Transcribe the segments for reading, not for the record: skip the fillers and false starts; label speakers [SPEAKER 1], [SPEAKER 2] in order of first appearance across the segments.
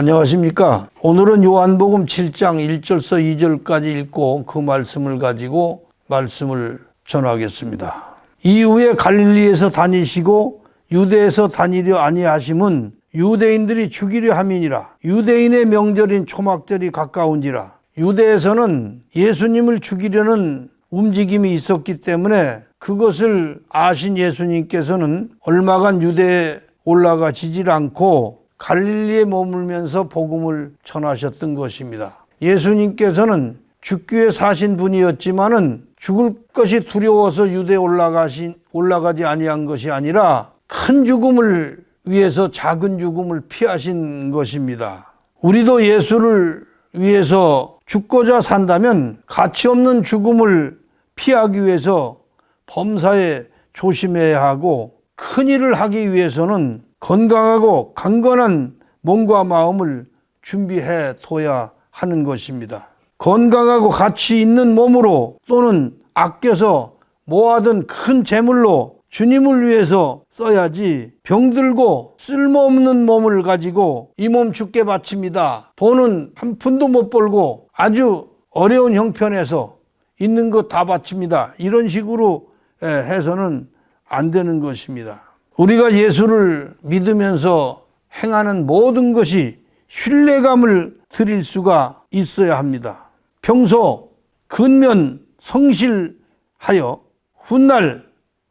[SPEAKER 1] 안녕하십니까. 오늘은 요한복음 7장 1절서 2절까지 읽고 그 말씀을 가지고 말씀을 전하겠습니다. 이후에 갈릴리에서 다니시고 유대에서 다니려 아니하심은 유대인들이 죽이려 함이니라. 유대인의 명절인 초막절이 가까운지라. 유대에서는 예수님을 죽이려는 움직임이 있었기 때문에 그것을 아신 예수님께서는 얼마간 유대에 올라가지질 않고 갈릴리에 머물면서 복음을 전하셨던 것입니다. 예수님께서는 죽기에 사신 분이었지만은 죽을 것이 두려워서 유대에 올라가지 아니한 것이 아니라 큰 죽음을 위해서 작은 죽음을 피하신 것입니다. 우리도 예수를 위해서 죽고자 산다면 가치 없는 죽음을 피하기 위해서 범사에 조심해야 하고 큰 일을 하기 위해서는 건강하고 강건한 몸과 마음을 준비해 둬야 하는 것입니다. 건강하고 가치 있는 몸으로 또는 아껴서 모아둔 큰 재물로 주님을 위해서 써야지 병들고 쓸모없는 몸을 가지고 이 몸 죽게 바칩니다. 돈은 한 푼도 못 벌고 아주 어려운 형편에서 있는 것 다 바칩니다. 이런 식으로 해서는 안 되는 것입니다. 우리가 예수를 믿으면서 행하는 모든 것이 신뢰감을 드릴 수가 있어야 합니다. 평소 근면 성실하여 훗날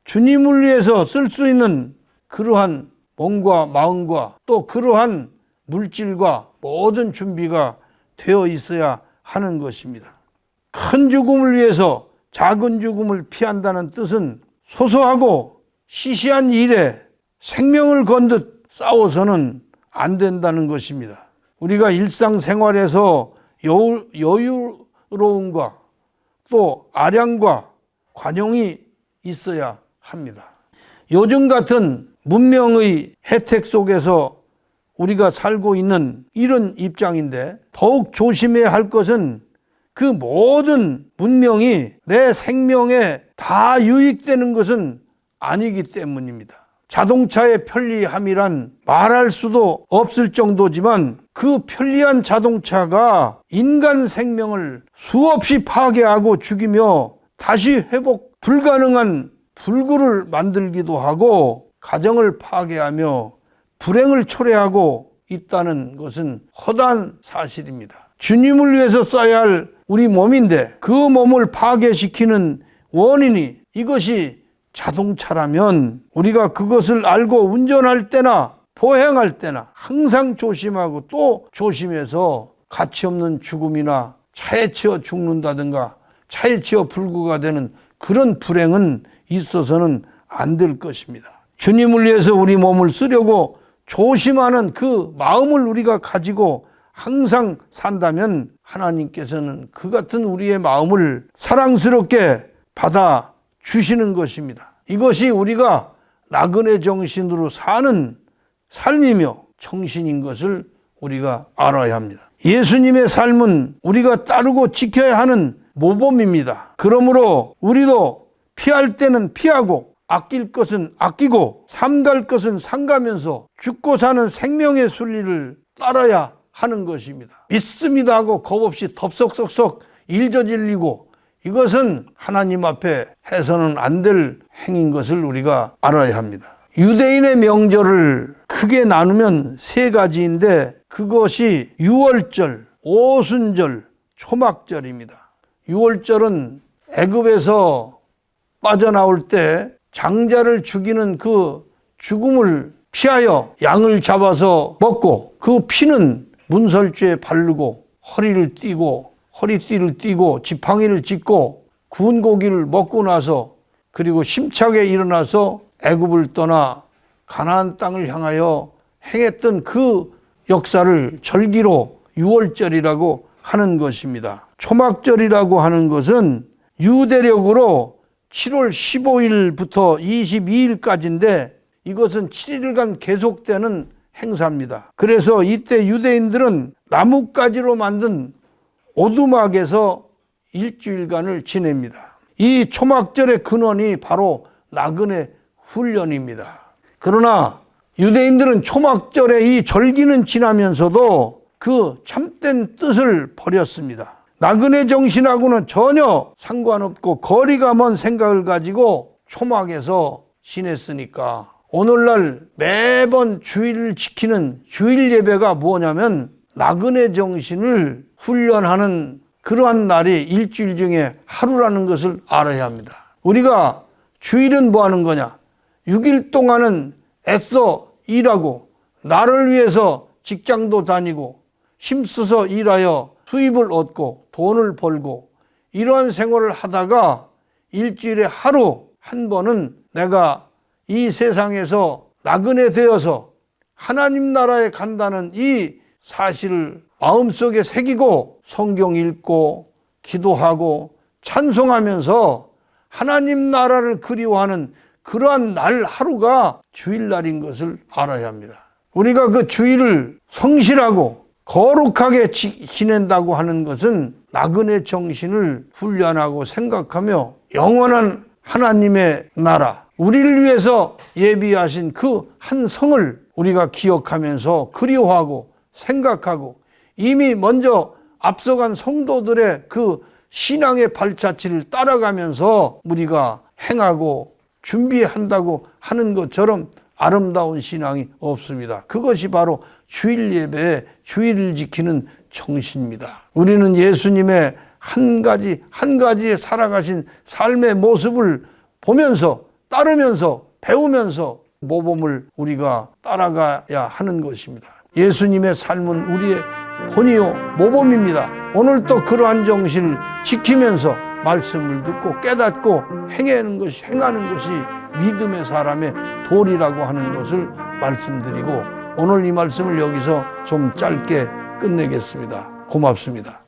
[SPEAKER 1] 주님을 위해서 쓸 수 있는 그러한 몸과 마음과 또 그러한 물질과 모든 준비가 되어 있어야 하는 것입니다. 큰 죽음을 위해서 작은 죽음을 피한다는 뜻은 소소하고 시시한 일에 생명을 건 듯 싸워서는 안 된다는 것입니다. 우리가 일상생활에서 여유로움과 또 아량과 관용이 있어야 합니다. 요즘 같은 문명의 혜택 속에서 우리가 살고 있는 이런 입장인데 더욱 조심해야 할 것은 그 모든 문명이 내 생명에 다 유익되는 것은 아니기 때문입니다. 자동차의 편리함이란 말할 수도 없을 정도지만 그 편리한 자동차가 인간 생명을 수없이 파괴하고 죽이며 다시 회복 불가능한 불구를 만들기도 하고 가정을 파괴하며 불행을 초래하고 있다는 것은 허다한 사실입니다. 주님을 위해서 써야 할 우리 몸인데 그 몸을 파괴시키는 원인이 이것이 자동차라면 우리가 그것을 알고 운전할 때나 보행할 때나 항상 조심하고 또 조심해서 가치 없는 죽음이나 차에 치여 죽는다든가 차에 치여 불구가 되는 그런 불행은 있어서는 안 될 것입니다. 주님을 위해서 우리 몸을 쓰려고 조심하는 그 마음을 우리가 가지고 항상 산다면 하나님께서는 그 같은 우리의 마음을 사랑스럽게 받아 주시는 것입니다. 이것이 우리가 나그네 정신으로 사는 삶이며 정신인 것을 우리가 알아야 합니다. 예수님의 삶은 우리가 따르고 지켜야 하는 모범입니다. 그러므로 우리도 피할 때는 피하고 아낄 것은 아끼고 삼갈 것은 삼가면서 죽고 사는 생명의 순리를 따라야 하는 것입니다. 믿습니다 하고 겁없이 덥석석석 일 저질리고 이것은 하나님 앞에 해서는 안 될 행인 것을 우리가 알아야 합니다. 유대인의 명절을 크게 나누면 세 가지인데 그것이 유월절, 오순절, 초막절입니다. 유월절은 애굽에서 빠져나올 때 장자를 죽이는 그 죽음을 피하여 양을 잡아서 먹고 그 피는 문설주에 바르고 허리띠를 띠고 지팡이를 짚고 구운 고기를 먹고 나서 그리고 심차게 일어나서 애굽을 떠나 가나안 땅을 향하여 행했던 그 역사를 절기로 유월절이라고 하는 것입니다. 초막절이라고 하는 것은 유대력으로 7월 15일부터 22일까지인데 이것은 7일간 계속되는 행사입니다. 그래서 이때 유대인들은 나뭇가지로 만든 오두막에서 일주일간을 지냅니다. 이 초막절의 근원이 바로 나그네 훈련입니다. 그러나 유대인들은 초막절에 이 절기는 지나면서도 그 참된 뜻을 버렸습니다. 나그네 정신하고는 전혀 상관없고 거리가 먼 생각을 가지고 초막에서 지냈으니까 오늘날 매번 주일을 지키는 주일 예배가 뭐냐면 나그네 정신을 훈련하는 그러한 날이 일주일 중에 하루라는 것을 알아야 합니다. 우리가 주일은 뭐 하는 거냐? 6일 동안은 애써 일하고 나를 위해서 직장도 다니고 힘써서 일하여 수입을 얻고 돈을 벌고 이러한 생활을 하다가 일주일에 하루 한 번은 내가 이 세상에서 나그네 되어서 하나님 나라에 간다는 이 사실을 마음속에 새기고 성경 읽고 기도하고 찬송하면서 하나님 나라를 그리워하는 그러한 날 하루가 주일날인 것을 알아야 합니다. 우리가 그 주일을 성실하고 거룩하게 지낸다고 하는 것은 나그네 정신을 훈련하고 생각하며 영원한 하나님의 나라, 우리를 위해서 예비하신 그 한 성을 우리가 기억하면서 그리워하고 생각하고 이미 먼저 앞서간 성도들의 그 신앙의 발자취를 따라가면서 우리가 행하고 준비한다고 하는 것처럼 아름다운 신앙이 없습니다. 그것이 바로 주일 예배의 주일을 지키는 정신입니다. 우리는 예수님의 한 가지의 살아가신 삶의 모습을 보면서 따르면서 배우면서 모범을 우리가 따라가야 하는 것입니다. 예수님의 삶은 우리의 본이요 모범입니다. 오늘도 그러한 정신을 지키면서 말씀을 듣고 깨닫고 행하는 것이 믿음의 사람의 도리라고 하는 것을 말씀드리고 오늘 이 말씀을 여기서 좀 짧게 끝내겠습니다. 고맙습니다.